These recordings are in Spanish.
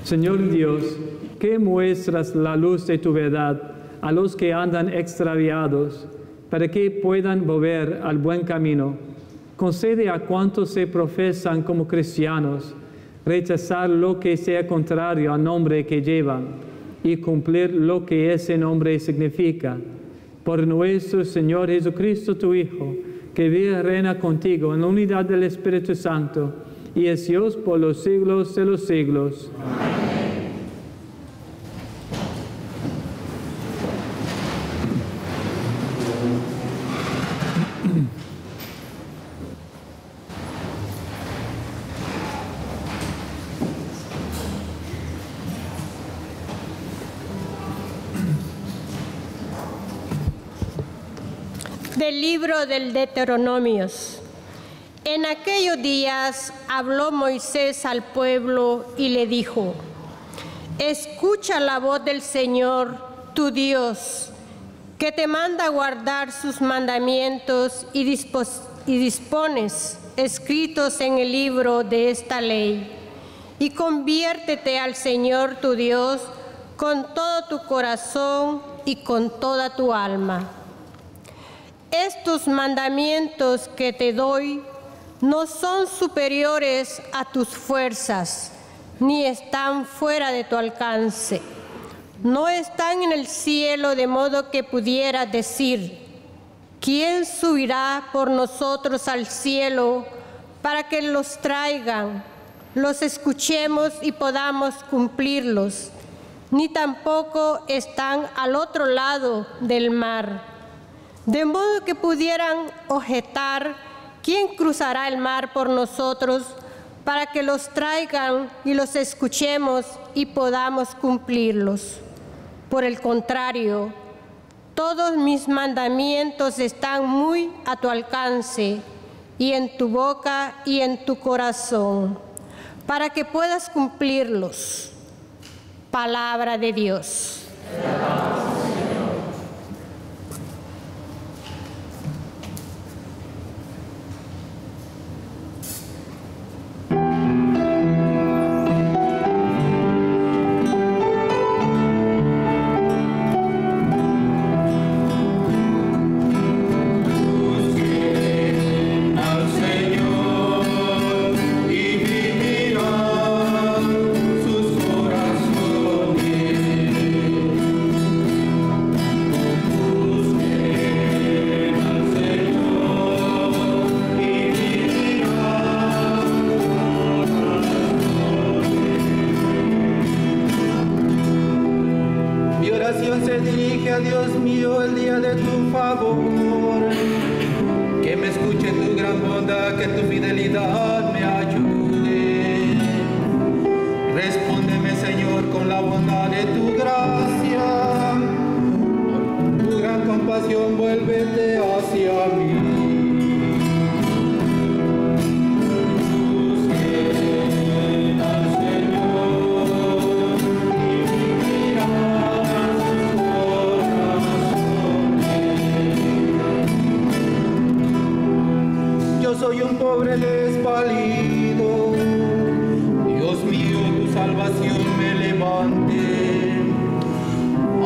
Señor Dios, que muestras la luz de tu verdad a los que andan extraviados, para que puedan volver al buen camino, concede a cuantos se profesan como cristianos rechazar lo que sea contrario al nombre que llevan y cumplir lo que ese nombre significa. Por nuestro Señor Jesucristo, tu Hijo, que vive y reina contigo en la unidad del Espíritu Santo, y es Dios por los siglos de los siglos. Amén. Del libro del Deuteronomios. En aquellos días habló Moisés al pueblo y le dijo: escucha la voz del Señor, tu Dios, que te manda guardar sus mandamientos y dispones escritos en el libro de esta ley. Y conviértete al Señor tu Dios con todo tu corazón y con toda tu alma. Estos mandamientos que te doy no son superiores a tus fuerzas, ni están fuera de tu alcance. No están en el cielo de modo que pudieras decir: ¿quién subirá por nosotros al cielo para que los traigan, los escuchemos y podamos cumplirlos? Ni tampoco están al otro lado del mar. De modo que pudieran objetar: ¿quién cruzará el mar por nosotros para que los traigan y los escuchemos y podamos cumplirlos? Por el contrario, todos mis mandamientos están muy a tu alcance y en tu boca y en tu corazón, para que puedas cumplirlos. Palabra de Dios.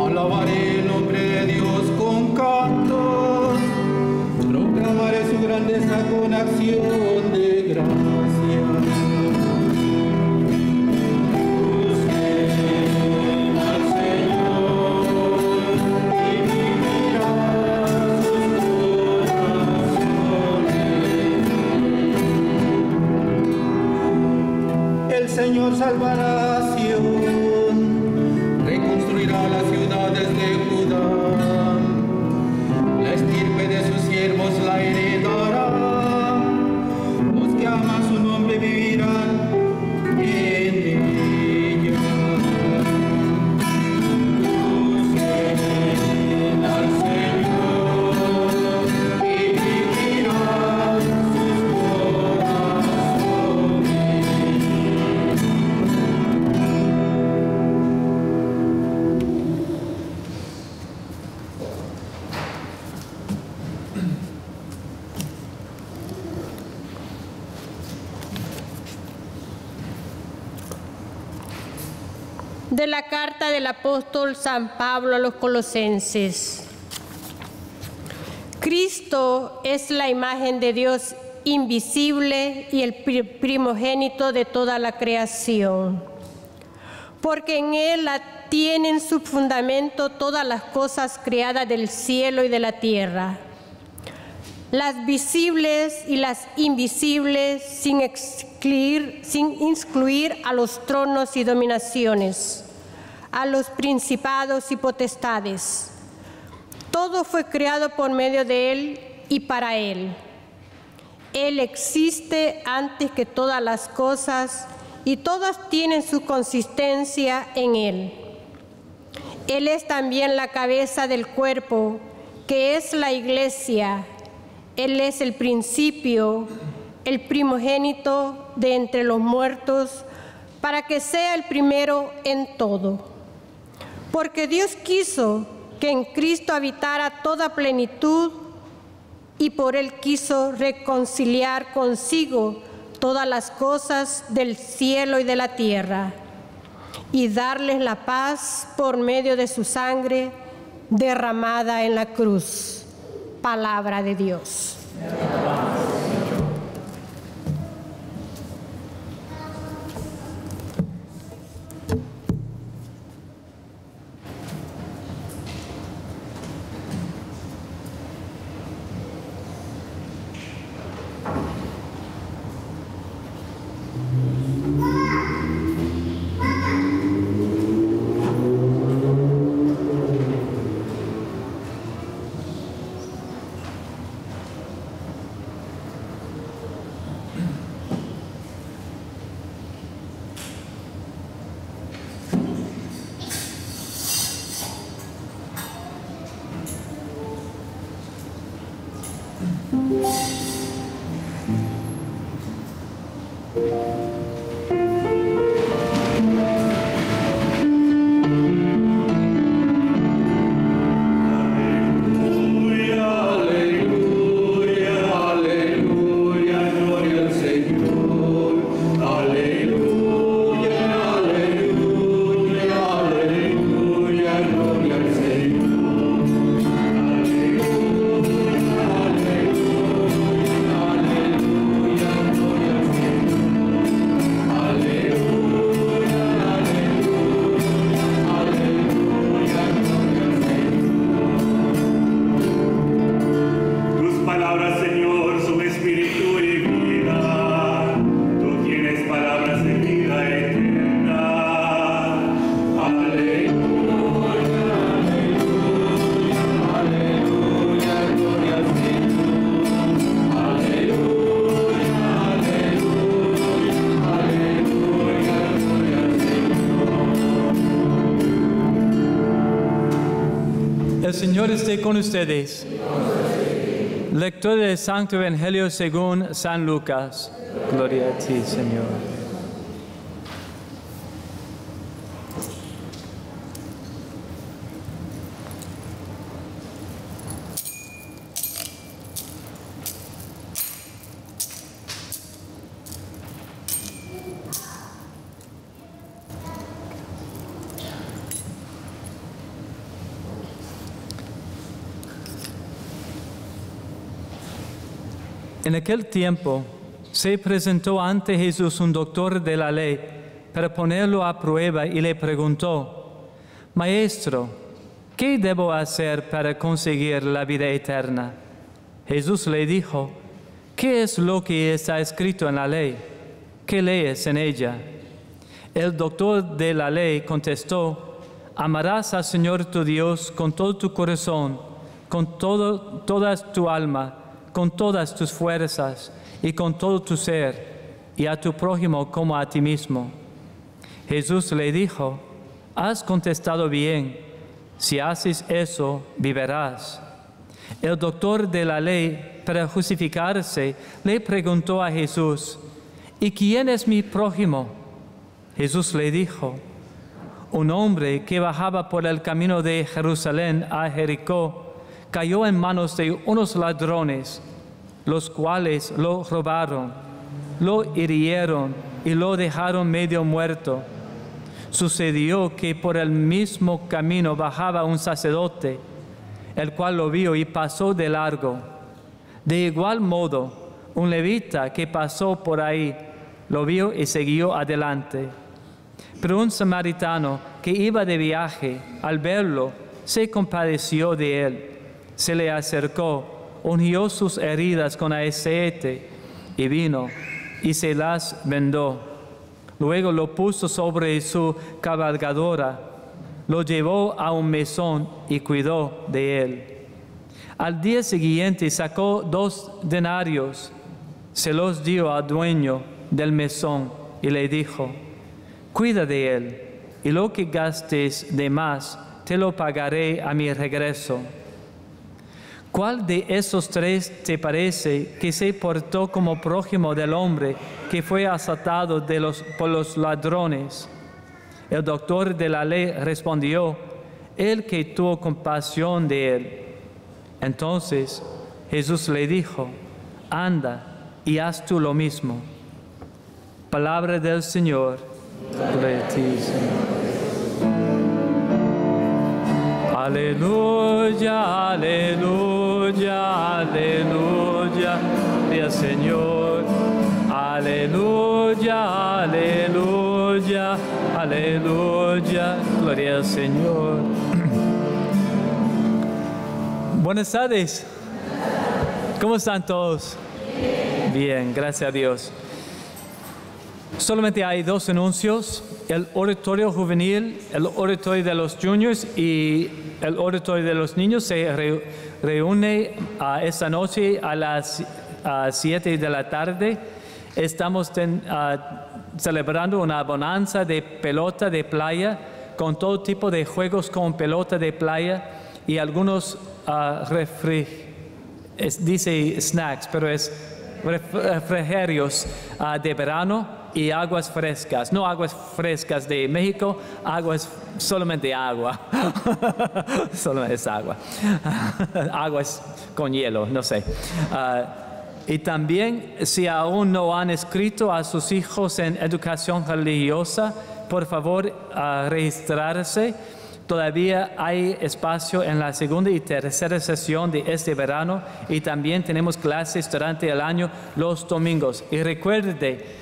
Alabaré el nombre de Dios con cantos, De la carta del apóstol San Pablo a los Colosenses. Cristo es la imagen de Dios invisible y el primogénito de toda la creación, porque en Él tienen su fundamento todas las cosas creadas del cielo y de la tierra, las visibles y las invisibles, sin excluir a los tronos y dominaciones, a los principados y potestades. Todo fue creado por medio de Él y para Él. Él existe antes que todas las cosas y todas tienen su consistencia en Él. Él es también la cabeza del cuerpo, que es la Iglesia. Él es el principio, el primogénito de entre los muertos, para que sea el primero en todo. Porque Dios quiso que en Cristo habitara toda plenitud y por Él quiso reconciliar consigo todas las cosas del cielo y de la tierra y darles la paz por medio de su sangre derramada en la cruz. Palabra de Dios. El Señor esté con ustedes. Lectura del Santo Evangelio según San Lucas. Gloria a ti, Señor. En aquel tiempo se presentó ante Jesús un doctor de la ley para ponerlo a prueba y le preguntó: Maestro, ¿qué debo hacer para conseguir la vida eterna? Jesús le dijo: ¿Qué es lo que está escrito en la ley? ¿Qué lees en ella? El doctor de la ley contestó: Amarás al Señor tu Dios con todo tu corazón, con toda tu alma, con todas tus fuerzas y con todo tu ser, y a tu prójimo como a ti mismo. Jesús le dijo: Has contestado bien, si haces eso, vivirás. El doctor de la ley, para justificarse, le preguntó a Jesús: ¿Y quién es mi prójimo? Jesús le dijo: Un hombre que bajaba por el camino de Jerusalén a Jericó cayó en manos de unos ladrones, los cuales lo robaron, lo hirieron y lo dejaron medio muerto. Sucedió que por el mismo camino bajaba un sacerdote, el cual lo vio y pasó de largo. De igual modo, un levita que pasó por ahí lo vio y siguió adelante. Pero un samaritano que iba de viaje, al verlo, se compadeció de él. Se le acercó, ungió sus heridas con aceite y vino y se las vendó. Luego lo puso sobre su cabalgadora, lo llevó a un mesón y cuidó de él. Al día siguiente sacó 2 denarios, se los dio al dueño del mesón y le dijo: cuida de él, y lo que gastes de más te lo pagaré a mi regreso. ¿Cuál de esos 3 te parece que se portó como prójimo del hombre que fue asaltado por los ladrones? El doctor de la ley respondió: el que tuvo compasión de él. Entonces Jesús le dijo: anda y haz tú lo mismo. Palabra del Señor. Gloria a ti, Señor. Aleluya, aleluya, aleluya, gloria al Señor. Aleluya, aleluya, aleluya, gloria al Señor. Buenas tardes. ¿Cómo están todos? Bien, gracias a Dios. Solamente hay 2 anuncios: el oratorio juvenil, el oratorio de los juniors y el oratorio de los niños se reúne esta noche a las 7 de la tarde. Estamos celebrando una bonanza de pelota de playa con todo tipo de juegos con pelota de playa y algunos dice snacks, pero es refrigerios de verano y aguas frescas. No aguas frescas de México, solamente agua. Solo es agua. Aguas con hielo, no sé. Y también, si aún no han inscrito a sus hijos en educación religiosa, por favor, registrarse. Todavía hay espacio en la segunda y tercera sesión de este verano y también tenemos clases durante el año los domingos. Y recuerde,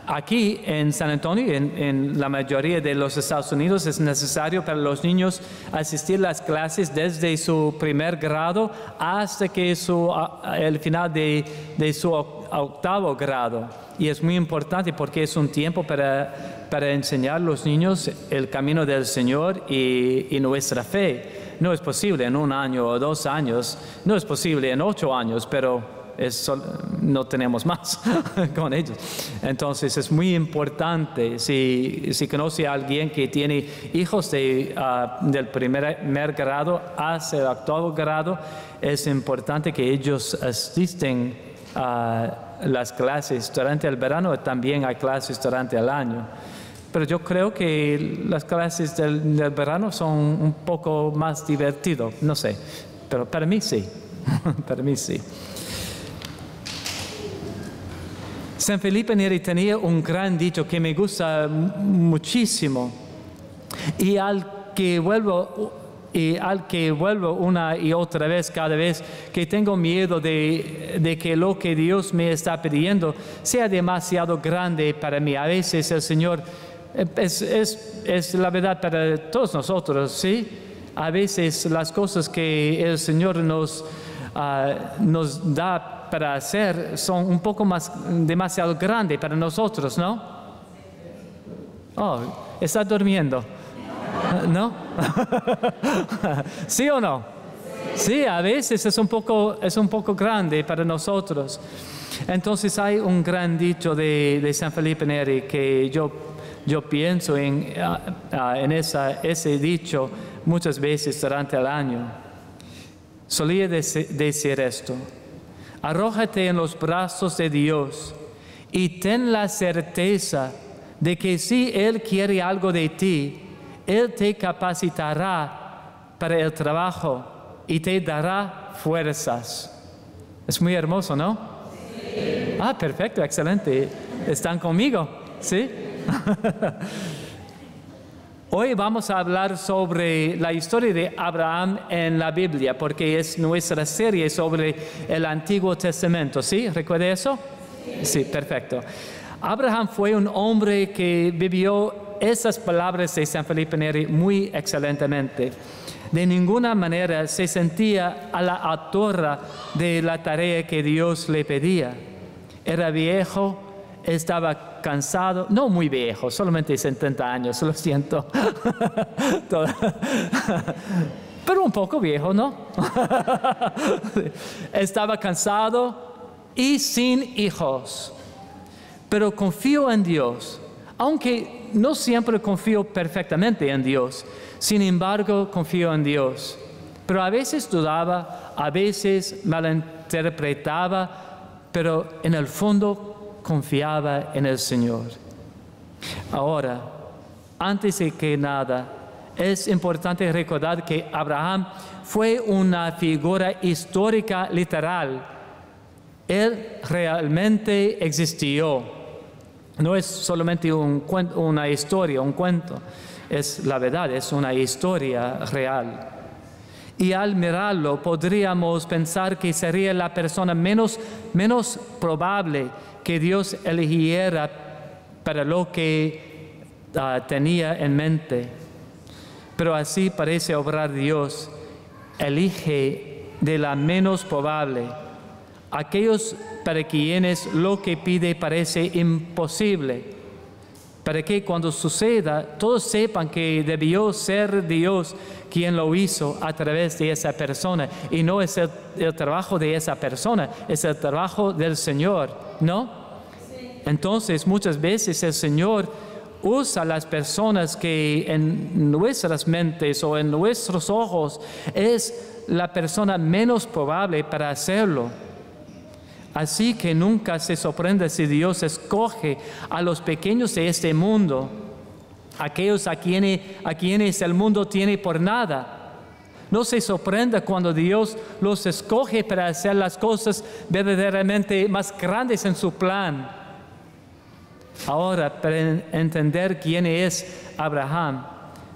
aquí en San Antonio, en la mayoría de los Estados Unidos, es necesario para los niños asistir a las clases desde su primer grado hasta que el final de su 8º grado. Y es muy importante porque es un tiempo para enseñar a los niños el camino del Señor y nuestra fe. No es posible en 1 año o 2 años, no es posible en 8 años, pero no tenemos más con ellos. Entonces es muy importante, si conoce a alguien que tiene hijos del primer grado hasta el 8º grado, es importante que ellos asisten a las clases durante el verano. También hay clases durante el año. Pero yo creo que las clases del verano son un poco más divertidas, no sé, pero para mí sí, para mí sí. San Felipe Neri tenía un gran dicho que me gusta muchísimo, y al que vuelvo una y otra vez, cada vez que tengo miedo de que lo que Dios me está pidiendo sea demasiado grande para mí. A veces el Señor es la verdad para todos nosotros, ¿sí? A veces las cosas que el Señor nos da para hacer son un poco demasiado grandes para nosotros, ¿no? Oh, ¿está durmiendo? ¿No? ¿Sí o no? Sí, a veces es un poco grande para nosotros. Entonces hay un gran dicho de San Felipe Neri que yo pienso en ese dicho muchas veces durante el año. Solía decir esto: arrójate en los brazos de Dios y ten la certeza de que si Él quiere algo de ti, Él te capacitará para el trabajo y te dará fuerzas. Es muy hermoso, ¿no? Sí. Ah, perfecto, excelente. ¿Están conmigo? ¿Sí? Hoy vamos a hablar sobre la historia de Abraham en la Biblia, porque es nuestra serie sobre el Antiguo Testamento. ¿Sí? ¿Recuerda eso? Sí, perfecto. Abraham fue un hombre que vivió esas palabras de San Felipe Neri muy excelentemente. De ninguna manera se sentía a la altura de la tarea que Dios le pedía. Era viejo, estaba cansado, no muy viejo, solamente 70 años, lo siento. Pero un poco viejo, ¿no? Estaba cansado y sin hijos. Pero confío en Dios, aunque no siempre confío perfectamente en Dios. Sin embargo, confío en Dios. Pero a veces dudaba, a veces malinterpretaba, pero en el fondo confiaba en el Señor. Ahora, antes de que nada, es importante recordar que Abraham fue una figura histórica literal. Él realmente existió. No es solamente una historia, un cuento. Es la verdad, es una historia real. Y al mirarlo podríamos pensar que sería la persona menos probable que Dios eligiera para lo que tenía en mente. Pero así parece obrar Dios. Elige de la menos probable. Aquellos para quienes lo que pide parece imposible. Para que cuando suceda, todos sepan que debió ser Dios quien lo hizo a través de esa persona. Y no es el trabajo de esa persona, es el trabajo del Señor, ¿no? Sí. Entonces, muchas veces el Señor usa a las personas que en nuestras mentes o en nuestros ojos es la persona menos probable para hacerlo. Así que nunca se sorprenda si Dios escoge a los pequeños de este mundo, aquellos a quienes el mundo tiene por nada. No se sorprenda cuando Dios los escoge para hacer las cosas verdaderamente más grandes en su plan. Ahora, para entender quién es Abraham,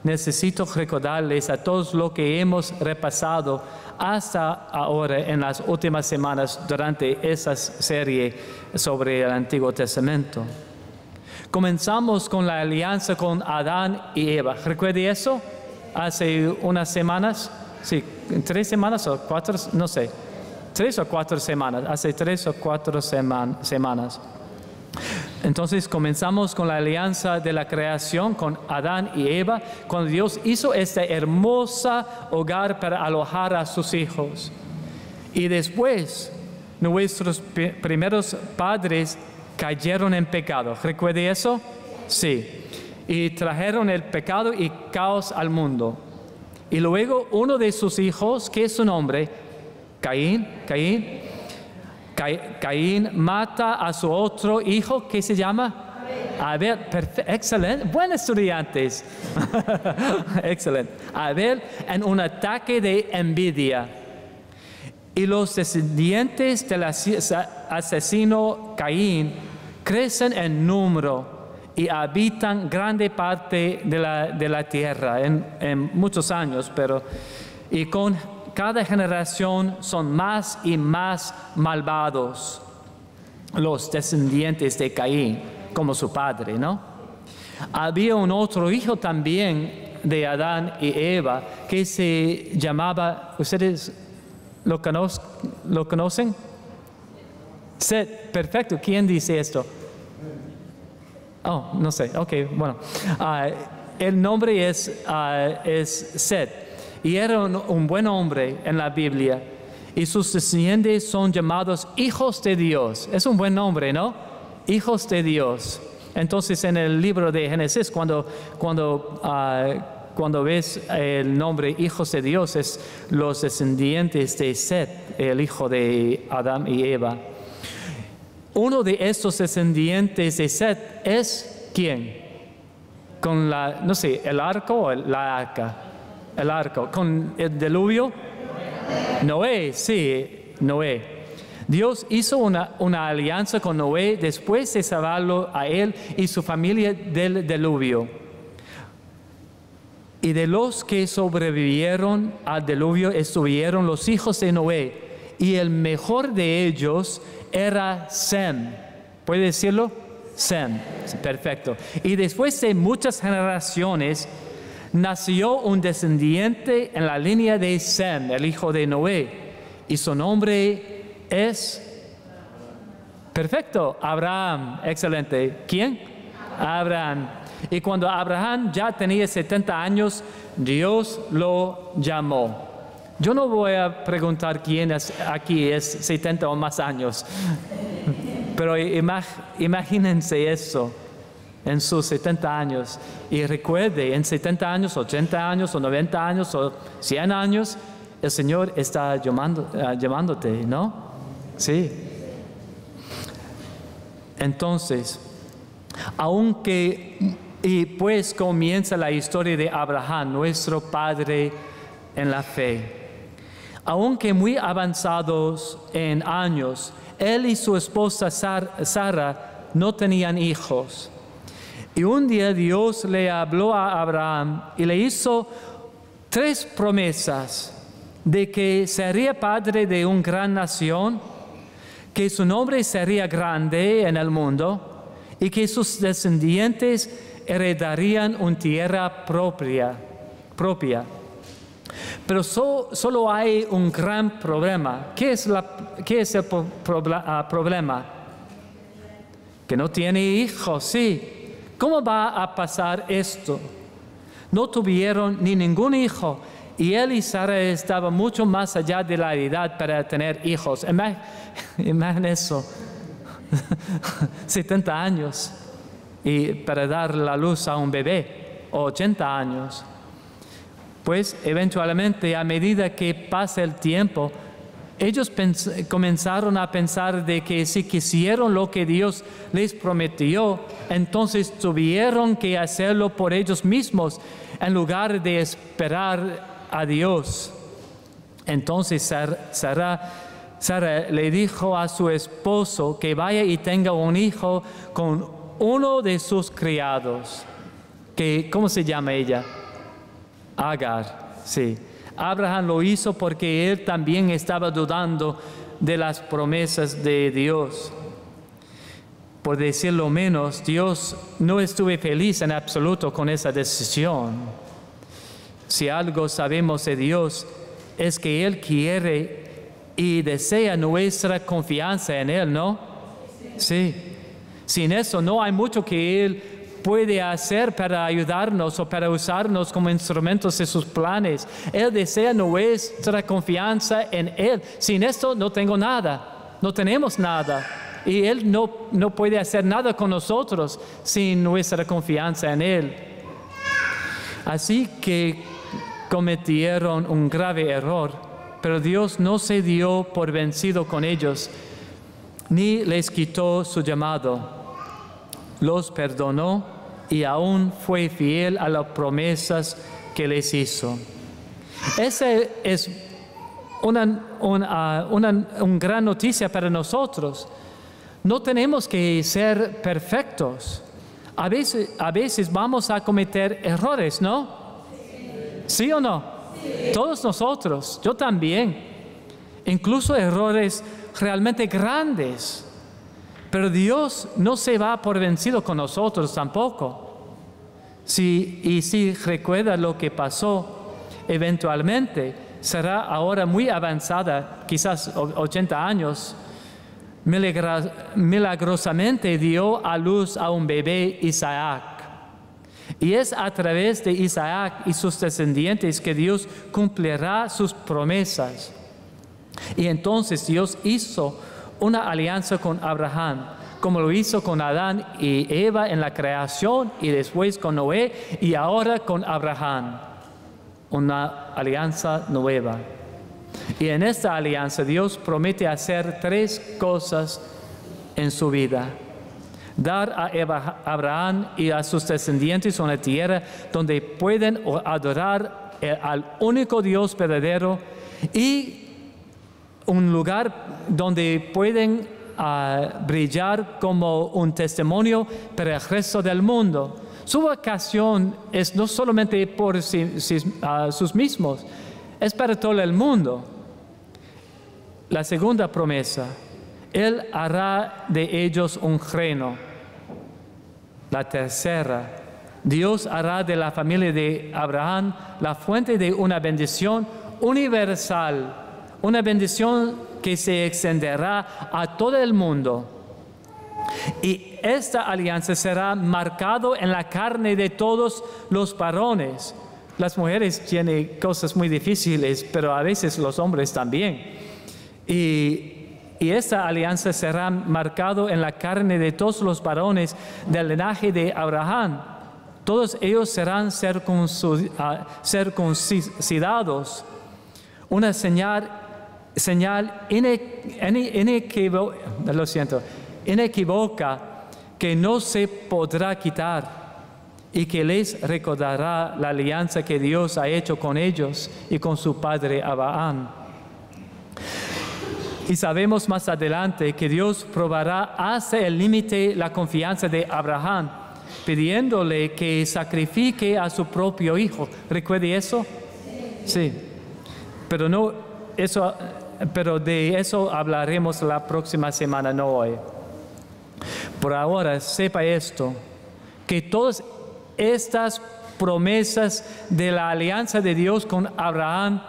necesito recordarles a todos lo que hemos repasado hasta ahora en las últimas semanas durante esa serie sobre el Antiguo Testamento. Comenzamos con la alianza con Adán y Eva. ¿Recuerde eso? Hace unas semanas, sí, 3 semanas o 4, no sé, 3 o 4 semanas, hace 3 o 4 semanas. Entonces comenzamos con la alianza de la creación con Adán y Eva, cuando Dios hizo este hermoso hogar para alojar a sus hijos. Y después nuestros primeros padres cayeron en pecado. ¿Recuerde eso? Sí. Y trajeron el pecado y caos al mundo. Y luego uno de sus hijos, que es su nombre, Caín mata a su otro hijo, ¿qué se llama? Abel. Excelente, buenos estudiantes. Excelente. Abel en un ataque de envidia. Y los descendientes del asesino Caín crecen en número y habitan grande parte de la tierra en muchos años, y con cada generación son más y más malvados los descendientes de Caín, como su padre, ¿no? Había un otro hijo también de Adán y Eva que se llamaba, ¿ustedes lo conocen? Set, perfecto. ¿Quién dice esto? Oh, no sé. Ok, bueno. El nombre es Set. Y era un buen hombre en la Biblia. Y sus descendientes son llamados hijos de Dios. Es un buen nombre, ¿no? Hijos de Dios. Entonces en el libro de Génesis, cuando ves el nombre hijos de Dios, es los descendientes de Set, el hijo de Adán y Eva. Uno de estos descendientes de Set es ¿quién? Con el arco o la arca. El arco, con el diluvio. Noé, sí, Noé. Dios hizo una alianza con Noé después de salvarlo a él y su familia del diluvio. Y de los que sobrevivieron al diluvio estuvieron los hijos de Noé, y el mejor de ellos era Sem. ¿Puede decirlo? Sem. Perfecto. Y después de muchas generaciones, nació un descendiente en la línea de Sem, el hijo de Noé, y su nombre es... Perfecto, Abraham. Excelente. ¿Quién? Abraham. Y cuando Abraham ya tenía 70 años, Dios lo llamó. Yo no voy a preguntar quién aquí es 70 o más años, pero imagínense eso en sus 70 años. Y recuerde, en 70 años, 80 años, o 90 años, o 100 años, el Señor está llamándote, ¿no? Sí. Entonces, y pues comienza la historia de Abraham, nuestro padre en la fe. Aunque muy avanzados en años, él y su esposa Sara no tenían hijos. Y un día Dios le habló a Abraham y le hizo 3 promesas: de que sería padre de una gran nación, que su nombre sería grande en el mundo, y que sus descendientes heredarían una tierra propia. Pero solo hay un gran problema. ¿Qué es el problema? Que no tiene hijos, sí. ¿Cómo va a pasar esto? No tuvieron ni ningún hijo, y él y Sara estaban mucho más allá de la edad para tener hijos. Imaginen eso. 70 años y para dar la luz a un bebé, o 80 años. Pues eventualmente, a medida que pasa el tiempo, ellos comenzaron a pensar de que si quisieron lo que Dios les prometió, entonces tuvieron que hacerlo por ellos mismos en lugar de esperar a Dios. Entonces Sara le dijo a su esposo que vaya y tenga un hijo con uno de sus criados. ¿Cómo se llama ella? Agar, sí. Abraham lo hizo porque él también estaba dudando de las promesas de Dios. Por decirlo menos, Dios no estuvo feliz en absoluto con esa decisión. Si algo sabemos de Dios, es que Él quiere y desea nuestra confianza en Él, ¿no? Sí. Sin eso no hay mucho que Él puede hacer para ayudarnos o para usarnos como instrumentos de sus planes. Él desea nuestra confianza en Él. Sin esto no tengo nada, no tenemos nada. Y Él no puede hacer nada con nosotros sin nuestra confianza en Él. Así que cometieron un grave error, pero Dios no se dio por vencido con ellos, ni les quitó su llamado. Los perdonó y aún fue fiel a las promesas que les hizo. Esa es una gran noticia para nosotros. No tenemos que ser perfectos. A veces vamos a cometer errores, ¿no? ¿Sí o no? Sí. Todos nosotros, yo también. Incluso errores realmente grandes. Pero Dios no se va por vencido con nosotros tampoco. Si recuerda lo que pasó, eventualmente será ahora muy avanzada, quizás 80 años, milagrosamente dio a luz a un bebé, Isaac. Y es a través de Isaac y sus descendientes que Dios cumplirá sus promesas. Y entonces Dios hizo una alianza con Abraham, como lo hizo con Adán y Eva en la creación, y después con Noé, y ahora con Abraham. Una alianza nueva. Y en esta alianza Dios promete hacer 3 cosas en su vida: dar a Abraham y a sus descendientes una tierra donde pueden adorar al único Dios verdadero, y un lugar donde pueden brillar como un testimonio para el resto del mundo. Su vocación es no solamente por sus mismos, es para todo el mundo. La segunda promesa, Él hará de ellos un reino. La tercera, Dios hará de la familia de Abraham la fuente de una bendición universal, una bendición que se extenderá a todo el mundo. Y esta alianza será marcado en la carne de todos los varones. Las mujeres tienen cosas muy difíciles, pero a veces los hombres también. Y esta alianza será marcado en la carne de todos los varones del linaje de Abraham. Todos ellos serán circuncidados. Una señal inequívoca que no se podrá quitar y que les recordará la alianza que Dios ha hecho con ellos y con su padre Abraham. Y sabemos más adelante que Dios probará hasta el límite la confianza de Abraham, pidiéndole que sacrifique a su propio hijo. ¿Recuerde eso? Sí. Pero de eso hablaremos la próxima semana, no hoy. Por ahora, sepa esto, que todas estas promesas de la alianza de Dios con Abraham,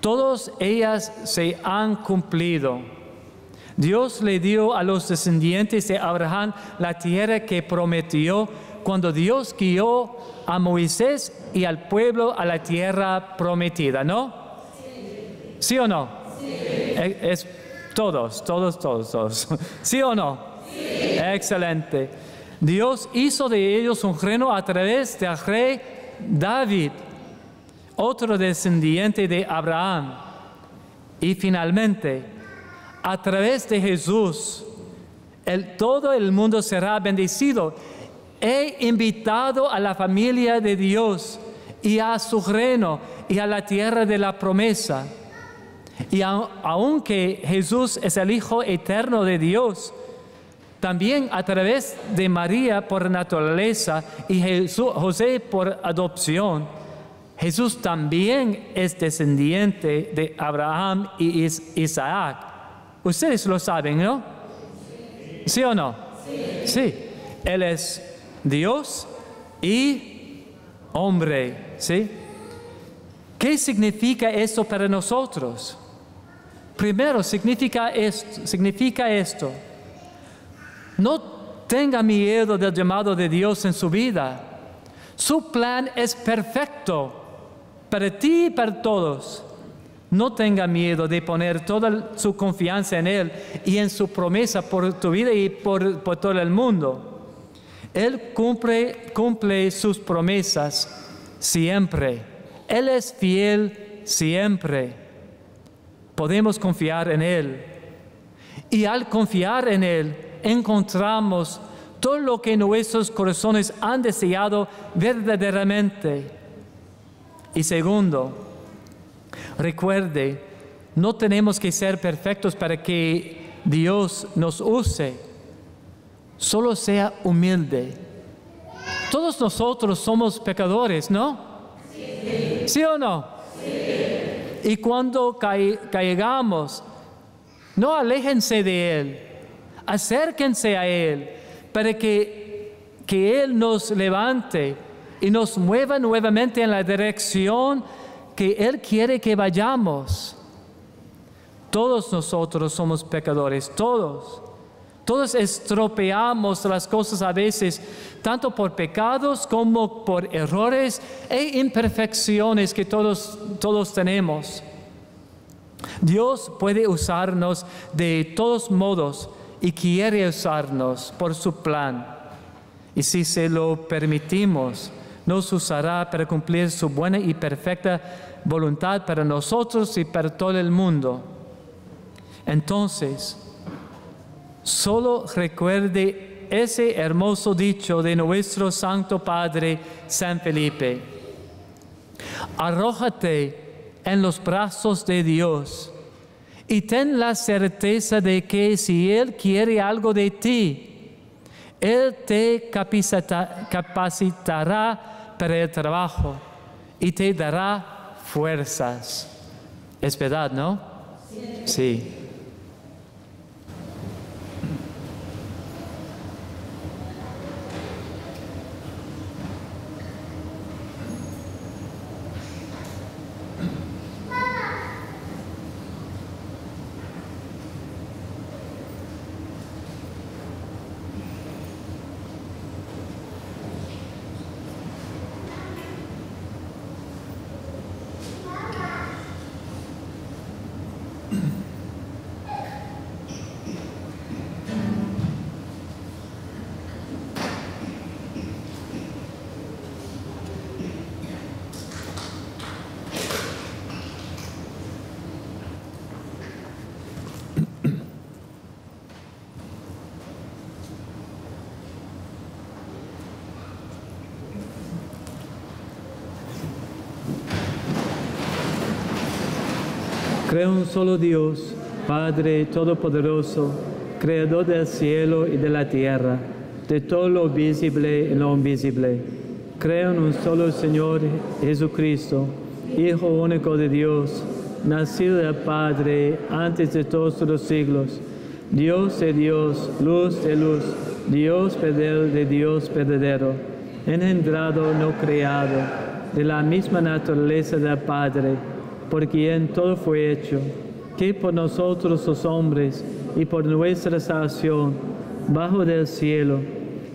todas ellas se han cumplido. Dios le dio a los descendientes de Abraham la tierra que prometió cuando Dios guió a Moisés y al pueblo a la tierra prometida, ¿no? ¿Sí o no? Sí. Es todos. ¿Sí o no? Sí. Excelente. Dios hizo de ellos un reino a través del rey David, otro descendiente de Abraham. Y finalmente, a través de Jesús, todo el mundo será bendecido. He invitado a la familia de Dios y a su reino y a la tierra de la promesa. Y aunque Jesús es el Hijo eterno de Dios, también a través de María por naturaleza y José por adopción, Jesús también es descendiente de Abraham y Isaac. Ustedes lo saben, ¿no? ¿Sí o no? Sí. Él es Dios y hombre, ¿sí? ¿Qué significa esto para nosotros? Primero, significa esto. No tenga miedo del llamado de Dios en su vida. Su plan es perfecto para ti y para todos. No tenga miedo de poner toda su confianza en Él y en su promesa por tu vida y por todo el mundo. Él cumple sus promesas siempre. Él es fiel siempre. Podemos confiar en Él. Y al confiar en Él, encontramos todo lo que nuestros corazones han deseado verdaderamente. Y segundo, recuerde, no tenemos que ser perfectos para que Dios nos use. Solo sea humilde. Todos nosotros somos pecadores, ¿no? Sí. ¿Sí o no? Sí. Y cuando caigamos, no aléjense de Él. Acérquense a Él para que Él nos levante y nos mueva nuevamente en la dirección que Él quiere que vayamos. Todos nosotros somos pecadores, todos. Todos estropeamos las cosas a veces, tanto por pecados como por errores e imperfecciones que todos tenemos. Dios puede usarnos de todos modos y quiere usarnos por su plan. Y si se lo permitimos, nos usará para cumplir su buena y perfecta voluntad para nosotros y para todo el mundo. Entonces, solo recuerde ese hermoso dicho de nuestro Santo Padre San Felipe: arrójate en los brazos de Dios y ten la certeza de que si Él quiere algo de ti, Él te capacitará para el trabajo y te dará fuerzas. Es verdad, ¿no? Sí. Creo en un solo Dios, Padre Todopoderoso, Creador del cielo y de la tierra, de todo lo visible y lo invisible. Creo en un solo Señor Jesucristo, Hijo único de Dios, nacido del Padre antes de todos los siglos, Dios de Dios, luz de luz, Dios verdadero de Dios verdadero, engendrado, no creado, de la misma naturaleza del Padre, por quien todo fue hecho, que por nosotros los hombres y por nuestra salvación, bajo del cielo,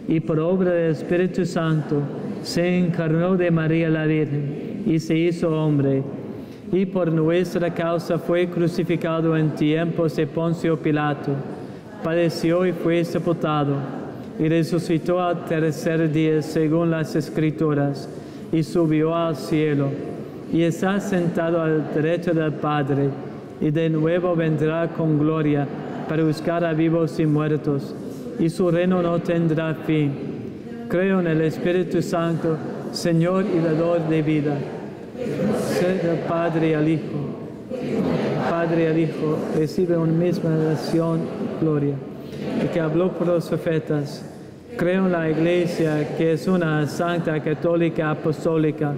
y por obra del Espíritu Santo, se encarnó de María la Virgen y se hizo hombre, y por nuestra causa fue crucificado en tiempos de Poncio Pilato, padeció y fue sepultado, y resucitó al tercer día según las Escrituras, y subió al cielo, y está sentado al derecho del Padre, y de nuevo vendrá con gloria para buscar a vivos y muertos, y su reino no tendrá fin. Creo en el Espíritu Santo, Señor y dador de vida, ser del Padre al Hijo. Padre al Hijo recibe una misma oración, gloria, y que habló por los profetas. Creo en la Iglesia, que es una santa, católica, apostólica.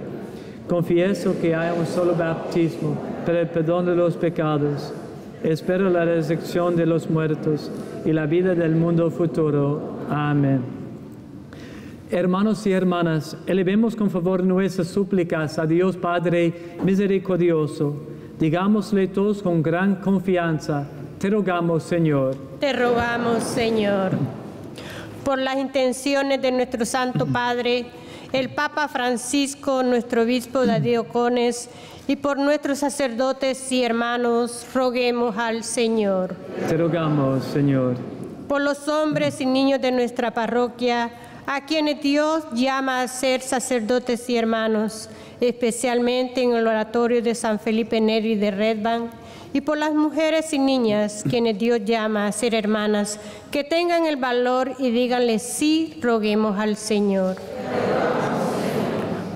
Confieso que hay un solo bautismo para el perdón de los pecados. Espero la resurrección de los muertos y la vida del mundo futuro. Amén. Hermanos y hermanas, elevemos con favor nuestras súplicas a Dios Padre misericordioso. Digámosle todos con gran confianza: te rogamos, Señor. Te rogamos, Señor. Por las intenciones de nuestro Santo Padre, el Papa Francisco, nuestro obispo de Diócones, y por nuestros sacerdotes y hermanos, roguemos al Señor. Te rogamos, Señor. Por los hombres y niños de nuestra parroquia, a quienes Dios llama a ser sacerdotes y hermanos, especialmente en el oratorio de San Felipe Neri de Redbank, y por las mujeres y niñas, quienes Dios llama a ser hermanas, que tengan el valor y díganle sí, roguemos al Señor.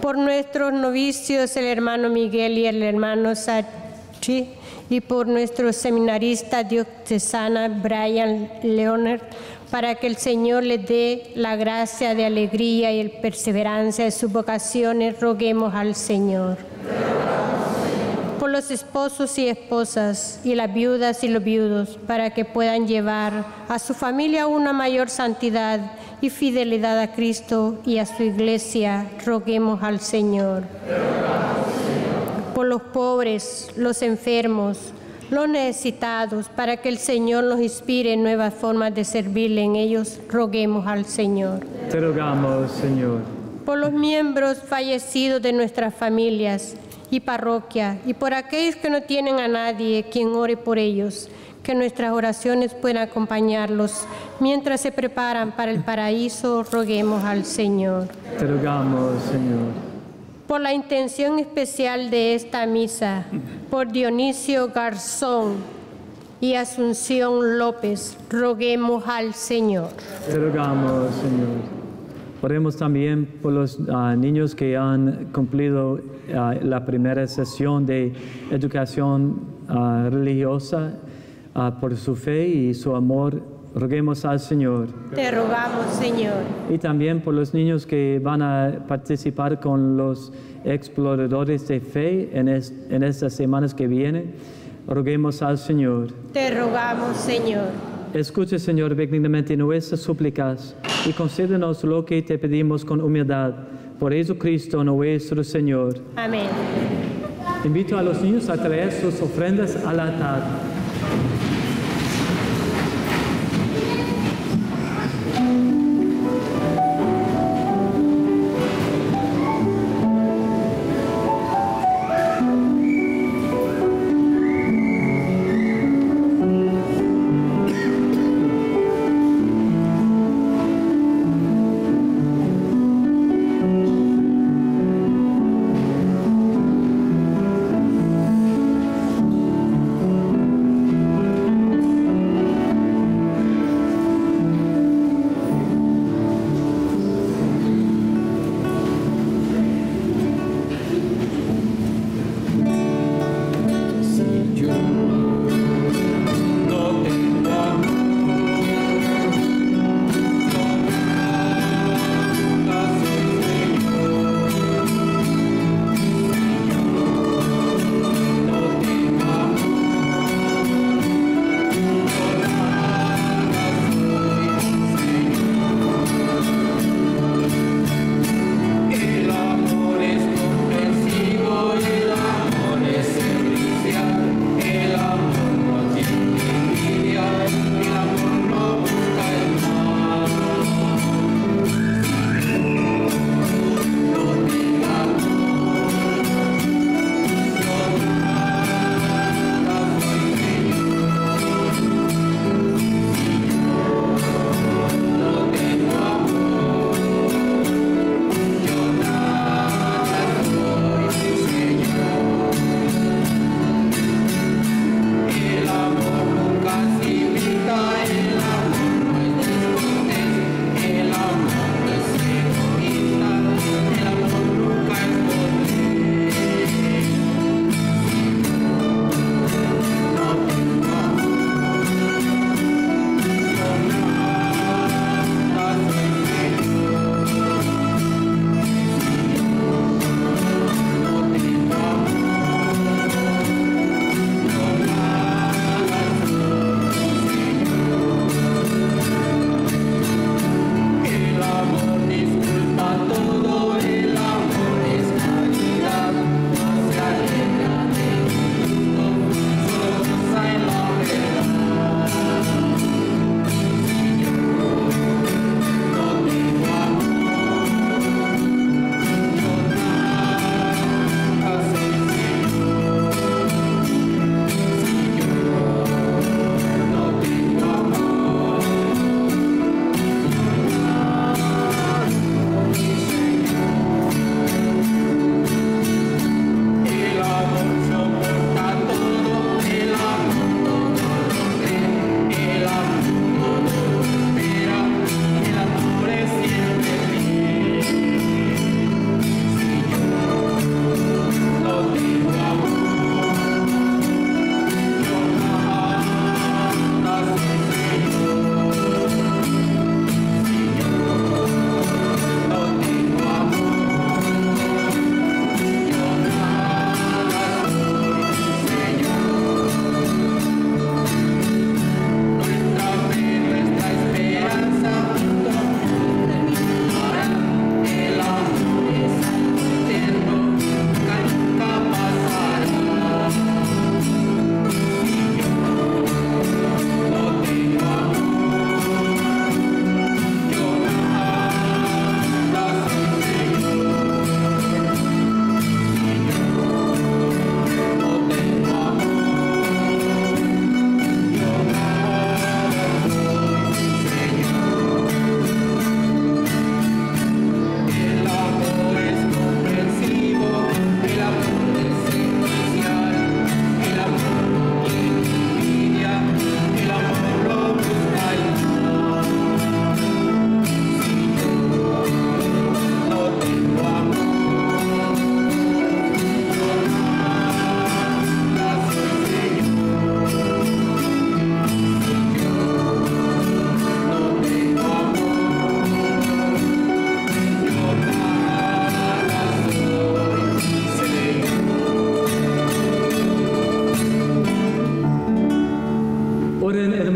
Por nuestros novicios, el hermano Miguel y el hermano Sachi, y por nuestro seminarista diocesana Brian Leonard, para que el Señor les dé la gracia de alegría y perseverancia de sus vocaciones, roguemos al Señor. Por los esposos y esposas, y las viudas y los viudos, para que puedan llevar a su familia una mayor santidad y fidelidad a Cristo y a su Iglesia, roguemos al Señor. Por los pobres, los enfermos, los necesitados, para que el Señor nos inspire en nuevas formas de servirle en ellos, roguemos al Señor. Te rogamos, Señor. Por los miembros fallecidos de nuestras familias y parroquia, y por aquellos que no tienen a nadie quien ore por ellos, que nuestras oraciones puedan acompañarlos mientras se preparan para el paraíso, roguemos al Señor. Te rogamos, Señor. Por la intención especial de esta misa, por Dionisio Garzón y Asunción López, roguemos al Señor. Te rogamos, Señor. Oremos también por los niños que han cumplido la primera sesión de educación religiosa, por su fe y su amor roguemos al Señor. Te rogamos, Señor. Y también por los niños que van a participar con los exploradores de fe en estas semanas que vienen, roguemos al Señor. Te rogamos, Señor. Escucha, Señor, benignamente nuestras súplicas y concédenos lo que te pedimos con humildad. Por Jesucristo nuestro Señor. Amén. Invito a los niños a traer sus ofrendas al altar.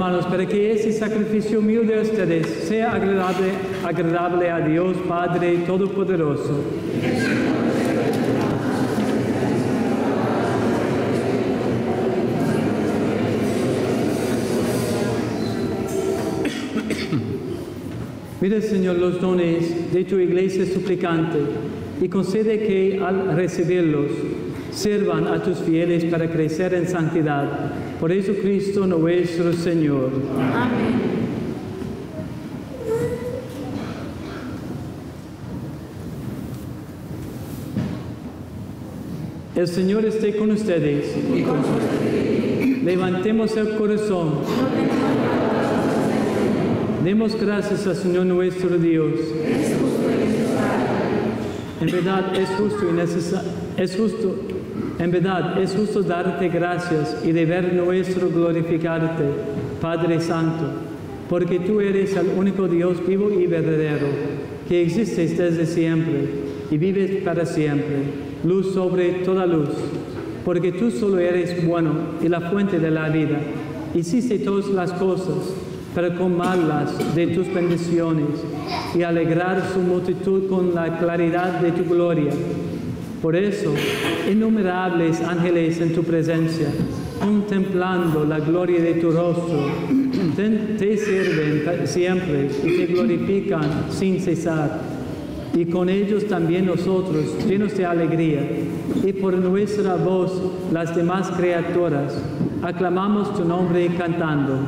hermanos, para que ese sacrificio humilde de ustedes sea agradable a Dios Padre Todopoderoso. Mira, Señor, los dones de tu iglesia suplicante y concede que al recibirlos sirvan a tus fieles para crecer en santidad. Por Jesucristo nuestro Señor. Amén. El Señor esté con ustedes. Y con su espíritu. Levantemos el corazón. Demos gracias al Señor nuestro Dios. Es justo y necesario. En verdad es justo darte gracias y deber nuestro glorificarte, Padre Santo, porque tú eres el único Dios vivo y verdadero, que existes desde siempre y vives para siempre, luz sobre toda luz, porque tú solo eres bueno y la fuente de la vida. Hiciste todas las cosas para colmarlas de tus bendiciones y alegrar su multitud con la claridad de tu gloria. Por eso, innumerables ángeles en tu presencia, contemplando la gloria de tu rostro, te sirven siempre y te glorifican sin cesar. Y con ellos también nosotros, llenos de alegría, y por nuestra voz las demás criaturas, aclamamos tu nombre cantando.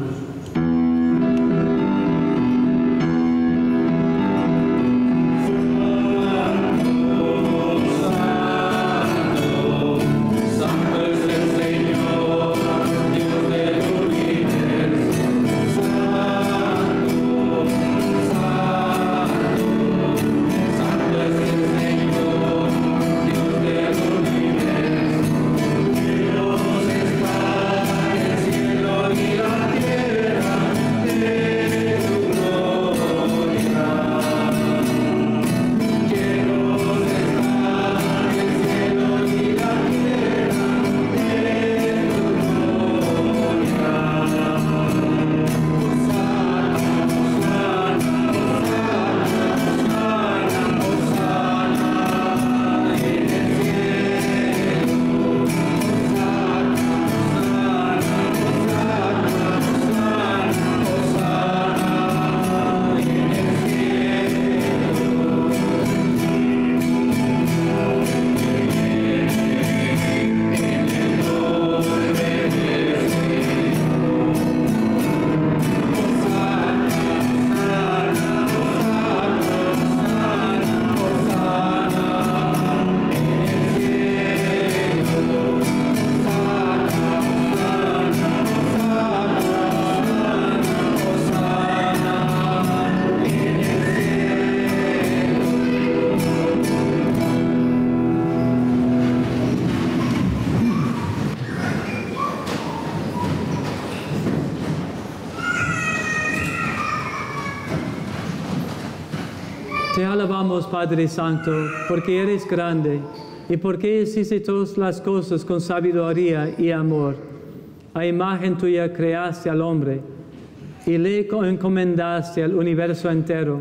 Te alabamos, Padre Santo, porque eres grande y porque hiciste todas las cosas con sabiduría y amor. A imagen tuya creaste al hombre y le encomendaste al universo entero,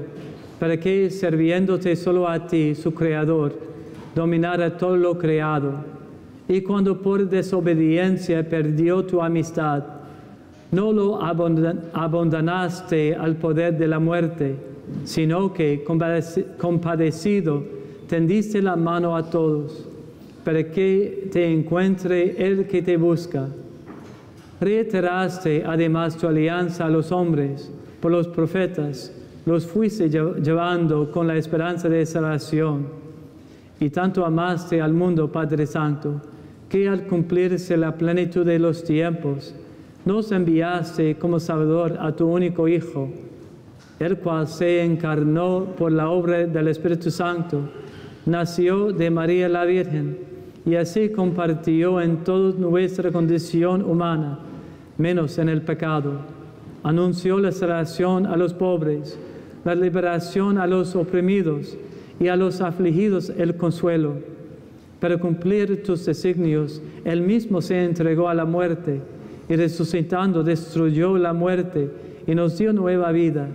para que, sirviéndote solo a ti, su Creador, dominara todo lo creado. Y cuando por desobediencia perdió tu amistad, no lo abandonaste al poder de la muerte, sino que, compadecido, tendiste la mano a todos, para que te encuentre el que te busca. Reiteraste además tu alianza a los hombres, por los profetas, los fuiste llevando con la esperanza de salvación. Y tanto amaste al mundo, Padre Santo, que al cumplirse la plenitud de los tiempos, nos enviaste como Salvador a tu único Hijo, el cual se encarnó por la obra del Espíritu Santo, nació de María la Virgen, y así compartió en toda nuestra condición humana, menos en el pecado. Anunció la salvación a los pobres, la liberación a los oprimidos, y a los afligidos el consuelo. Para cumplir tus designios, Él mismo se entregó a la muerte, y resucitando destruyó la muerte y nos dio nueva vida.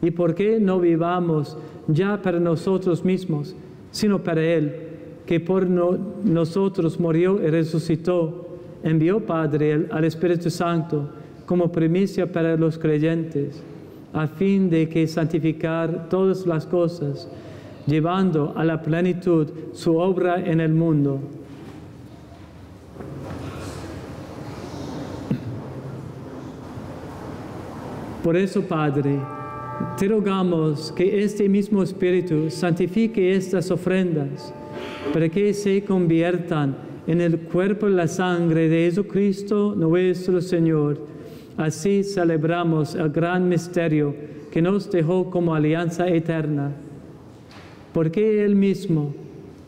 ¿Y por qué no vivamos ya para nosotros mismos, sino para Él, que por nosotros murió y resucitó, envió Padre al Espíritu Santo como primicia para los creyentes, a fin de que santificar todas las cosas, llevando a la plenitud su obra en el mundo? Por eso, Padre, te rogamos que este mismo Espíritu santifique estas ofrendas, para que se conviertan en el cuerpo y la sangre de Jesucristo nuestro Señor. Así celebramos el gran misterio que nos dejó como alianza eterna. Porque Él mismo,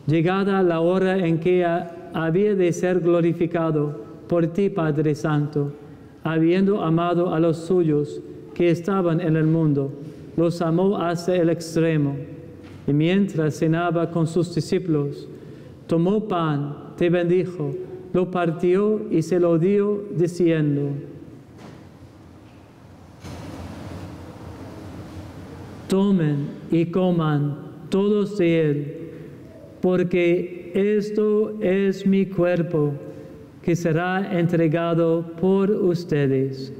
llegada la hora en que había de ser glorificado por ti, Padre Santo, habiendo amado a los suyos que estaban en el mundo, los amó hasta el extremo. Y mientras cenaba con sus discípulos, tomó pan, te bendijo, lo partió y se lo dio, diciendo: tomen y coman todos de él, porque esto es mi cuerpo, que será entregado por ustedes.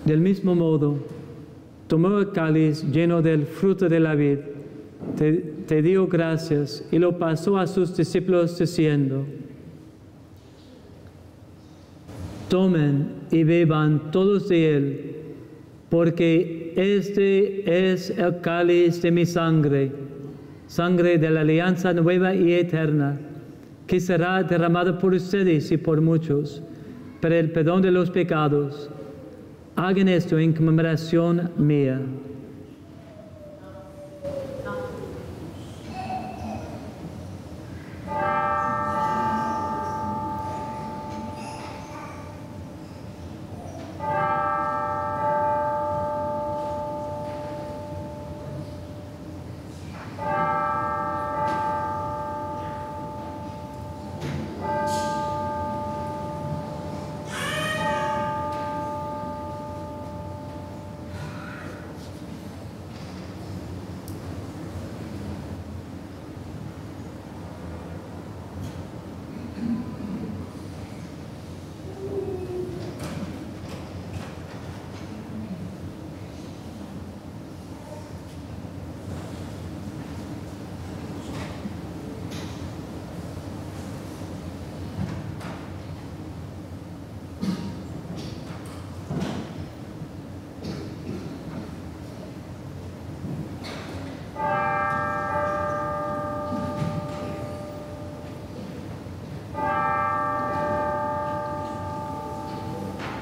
Del mismo modo, tomó el cáliz lleno del fruto de la vid, te dio gracias y lo pasó a sus discípulos diciendo: tomen y beban todos de él, porque este es el cáliz de mi sangre, sangre de la alianza nueva y eterna, que será derramada por ustedes y por muchos, para el perdón de los pecados. Hagan esto en conmemoración mía.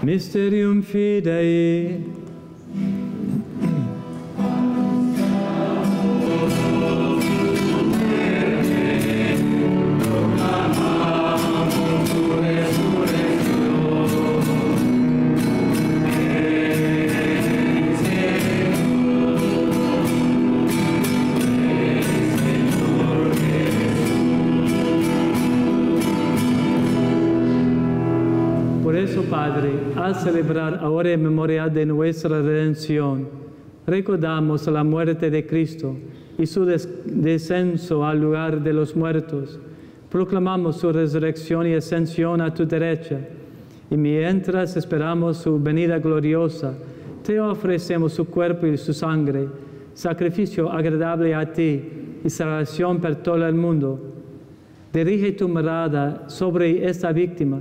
Mysterium Fidei. Padre, al celebrar ahora en memoria de nuestra redención, recordamos la muerte de Cristo y su descenso al lugar de los muertos. Proclamamos su resurrección y ascensión a tu derecha. Y mientras esperamos su venida gloriosa, te ofrecemos su cuerpo y su sangre, sacrificio agradable a ti y salvación para todo el mundo. Dirige tu mirada sobre esta víctima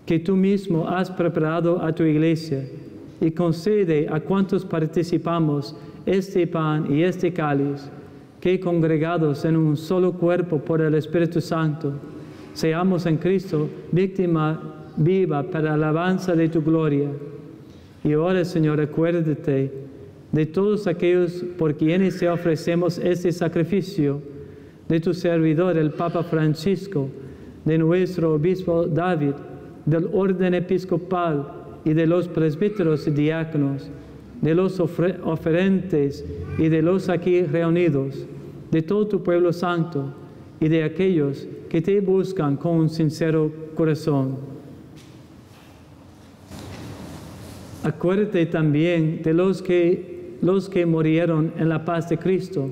que tú mismo has preparado a tu iglesia y concede a cuantos participamos este pan y este cáliz, que congregados en un solo cuerpo por el Espíritu Santo, seamos en Cristo víctima viva para alabanza de tu gloria. Y ahora, Señor, acuérdate de todos aquellos por quienes te ofrecemos este sacrificio, de tu servidor, el Papa Francisco, de nuestro obispo David, del orden episcopal y de los presbíteros y diáconos, de los oferentes y de los aquí reunidos, de todo tu pueblo santo y de aquellos que te buscan con un sincero corazón. Acuérdate también de los que murieron en la paz de Cristo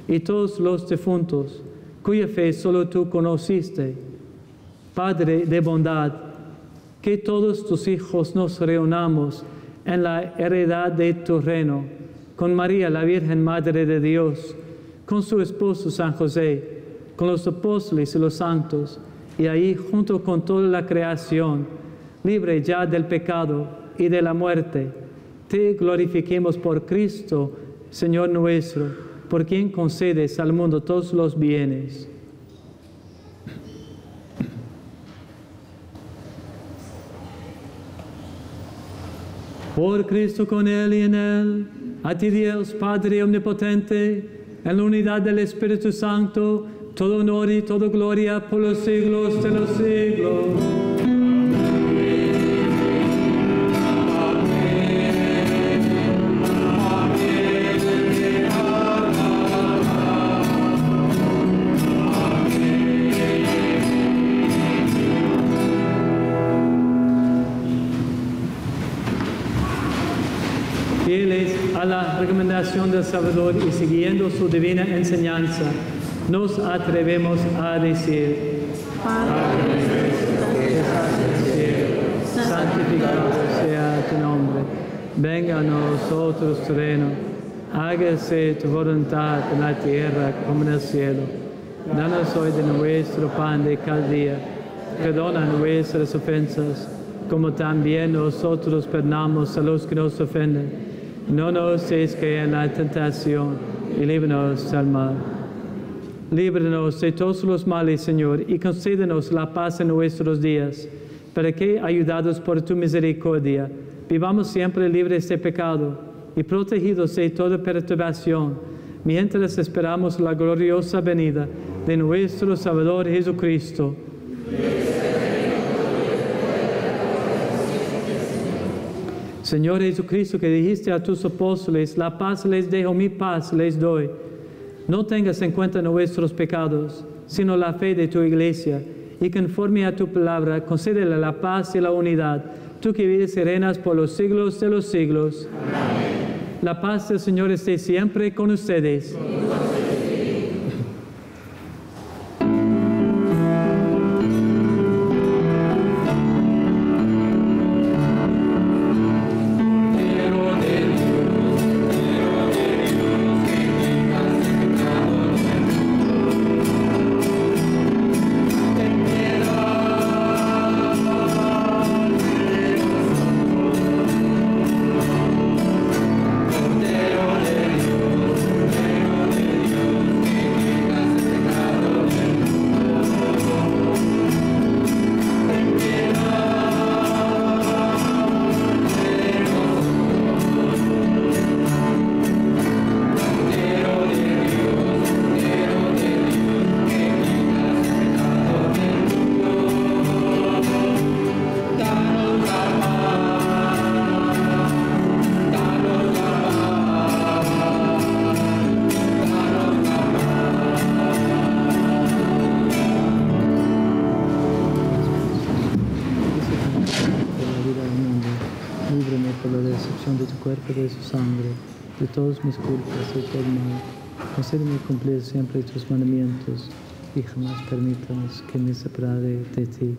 y todos los difuntos, cuya fe solo tú conociste. Padre de bondad, que todos tus hijos nos reunamos en la heredad de tu reino, con María, la Virgen Madre de Dios, con su esposo San José, con los apóstoles y los santos, y ahí junto con toda la creación, libre ya del pecado y de la muerte, te glorifiquemos por Cristo, Señor nuestro, por quien concedes al mundo todos los bienes. Por Cristo, con Él y en Él, a ti Dios Padre Omnipotente, en la unidad del Espíritu Santo, todo honor y toda gloria por los siglos de los siglos. Fieles a la recomendación del Salvador y siguiendo su divina enseñanza, nos atrevemos a decir: Padre nuestro que estás en el cielo, santificado sea tu nombre. Venga a nosotros tu reino. Hágase tu voluntad en la tierra como en el cielo. Danos hoy de nuestro pan de cada día. Perdona nuestras ofensas, como también nosotros perdonamos a los que nos ofenden. No nos dejes caer en la tentación y líbranos del mal. Líbranos de todos los males, Señor, y concédenos la paz en nuestros días, para que, ayudados por tu misericordia, vivamos siempre libres de pecado y protegidos de toda perturbación, mientras esperamos la gloriosa venida de nuestro Salvador Jesucristo. Señor Jesucristo, que dijiste a tus apóstoles: la paz les dejo, mi paz les doy. No tengas en cuenta nuestros pecados, sino la fe de tu iglesia, y conforme a tu palabra, concédele la paz y la unidad, tú que vives y reinas por los siglos de los siglos. Amén. La paz del Señor esté siempre con ustedes. cuerpo y de su sangre, de todas mis culpas y todo mal. Concédeme cumplir siempre tus mandamientos y jamás permitas que me separe de ti.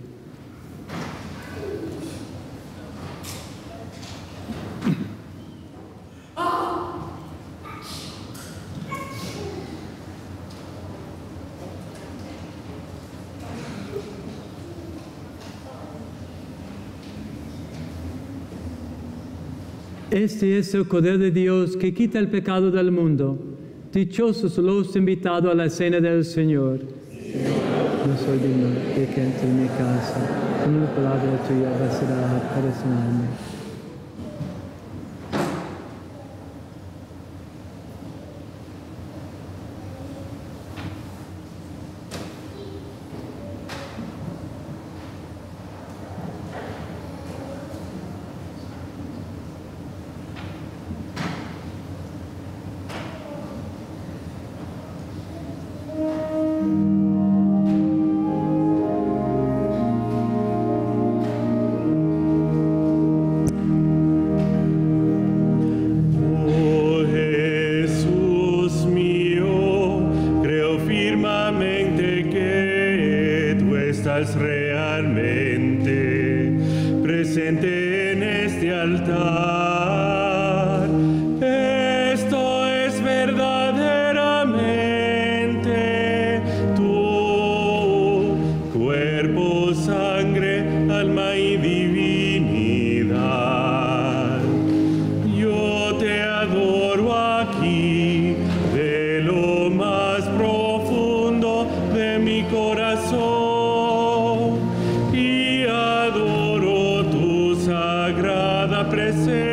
Este es el Cordero de Dios que quita el pecado del mundo. Dichosos los invitados a la cena del Señor. No soy digno de que entre en mi casa. Con una palabra tuya bastará para sanarme. Realmente presente en este altar. Esto es verdaderamente tu cuerpo, sangre, alma y divinidad. Yo te adoro aquí de lo más profundo de mi corazón. Presente.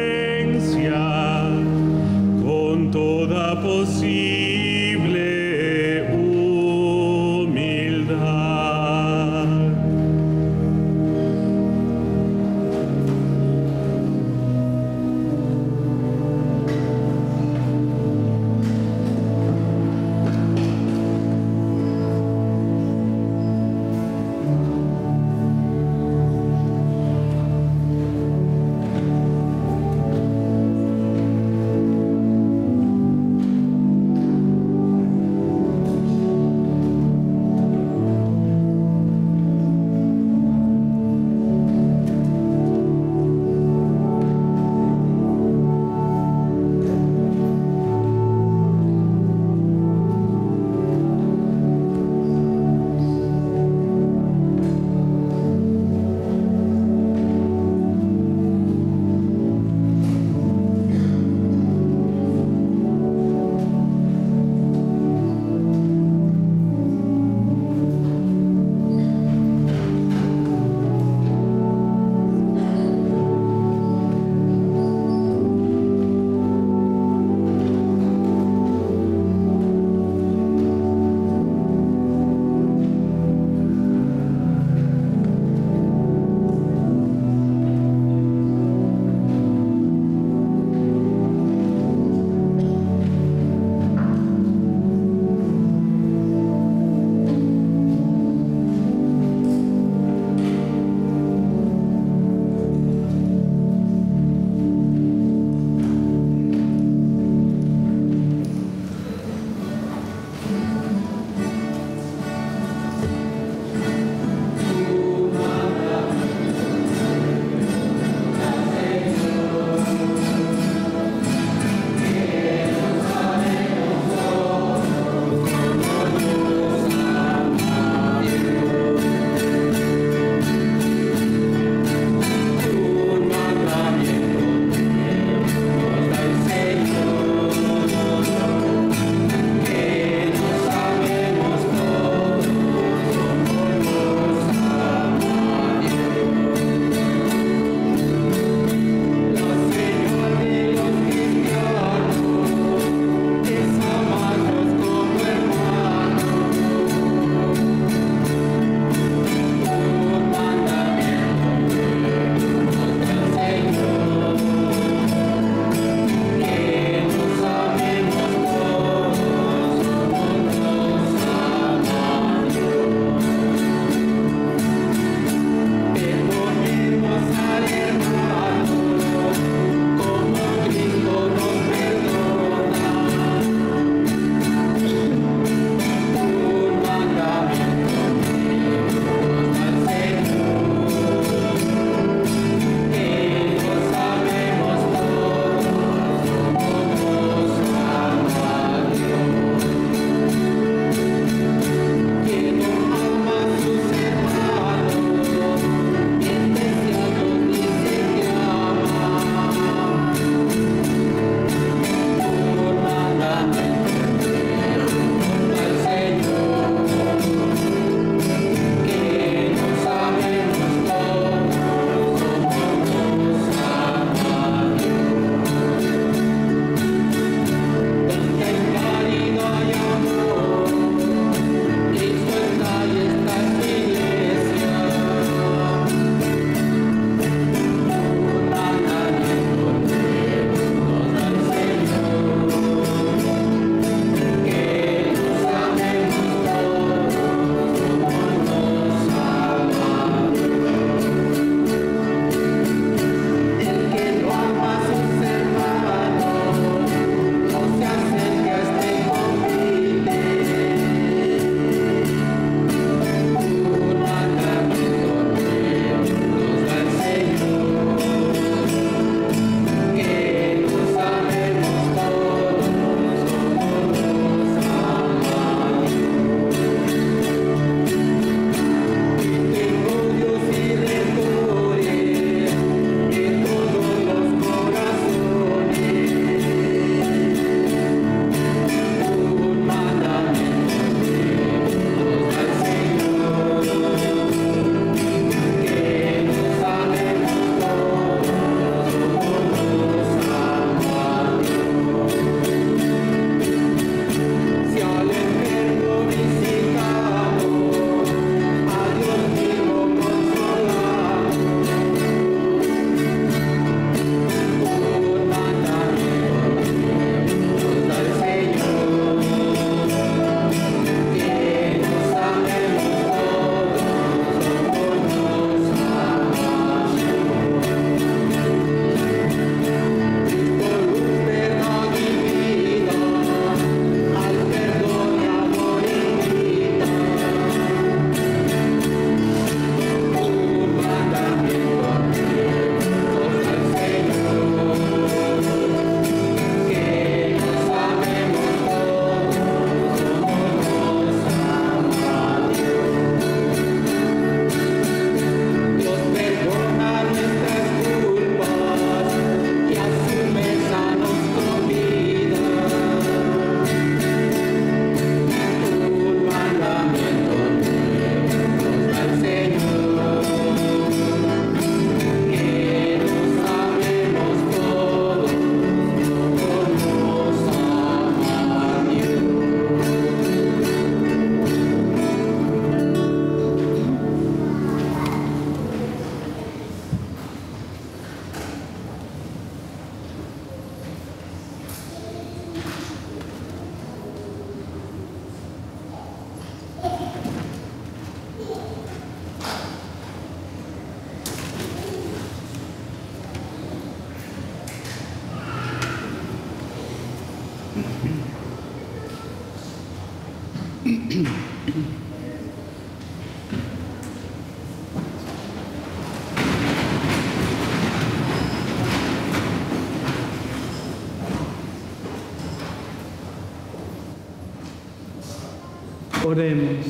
Oremos.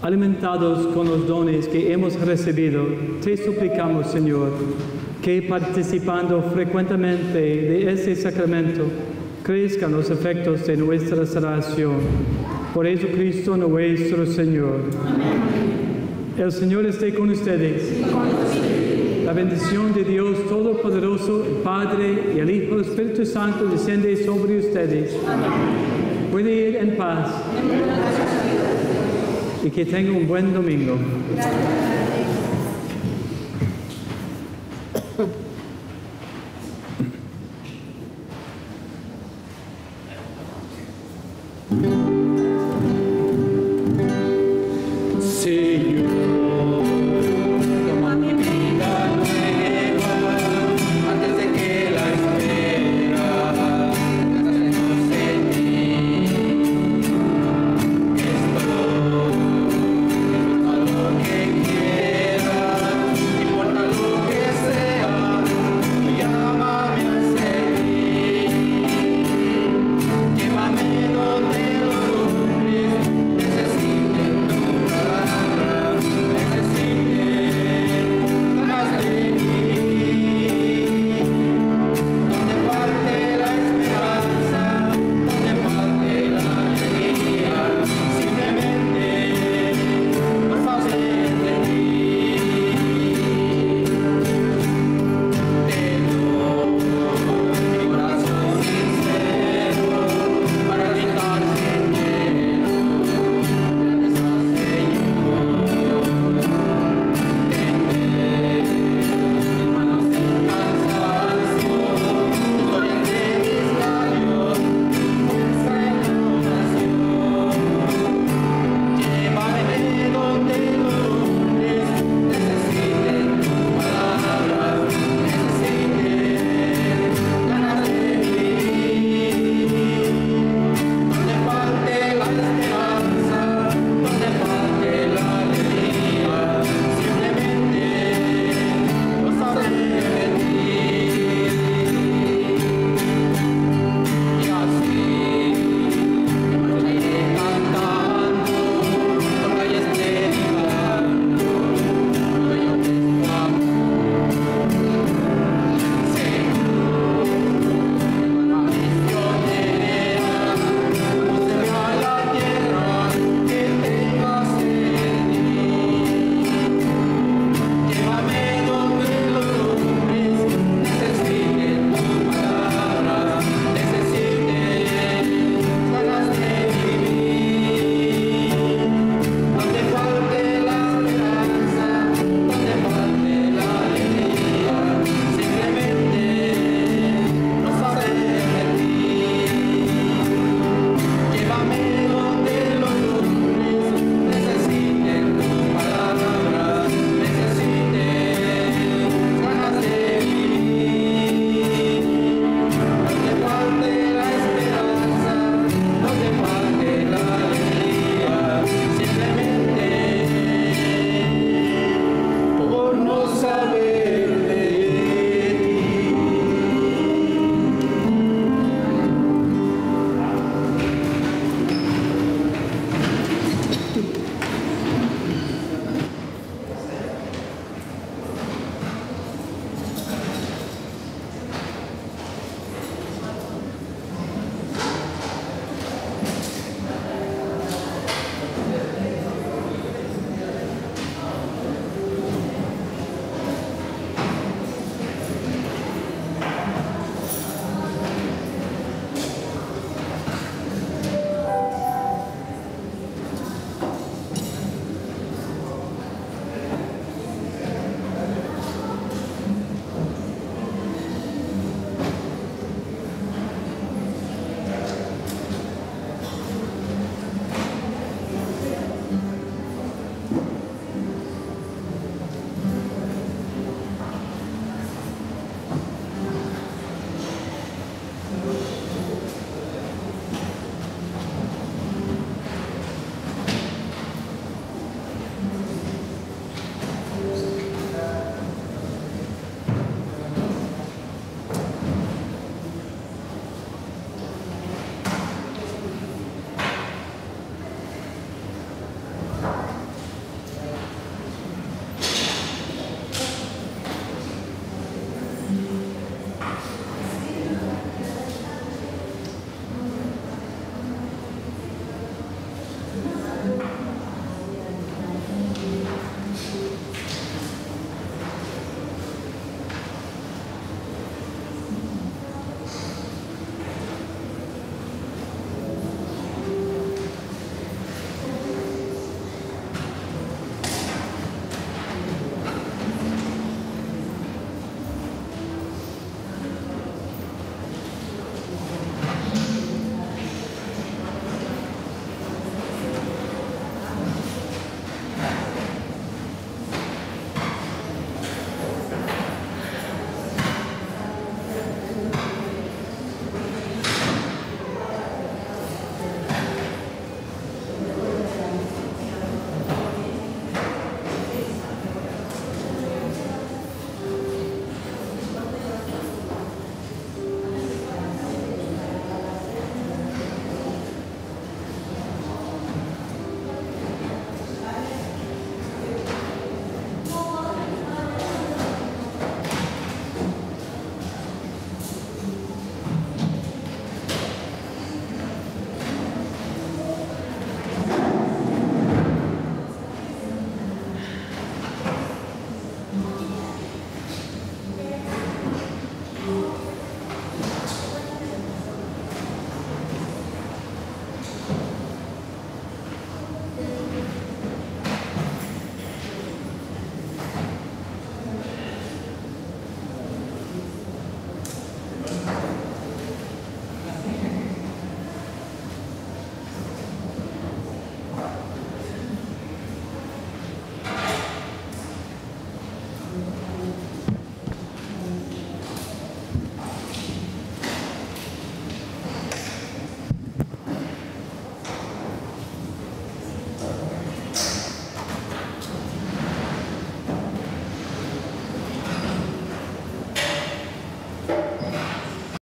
Alimentados con los dones que hemos recibido, te suplicamos, Señor, que participando frecuentemente de ese sacramento, crezcan los efectos de nuestra salvación. Por Jesucristo nuestro Señor. Amén. El Señor esté con ustedes. La bendición de Dios Todopoderoso, el Padre y el Hijo y el Espíritu Santo desciende sobre ustedes. Amén. Puede ir en paz y que tenga un buen domingo.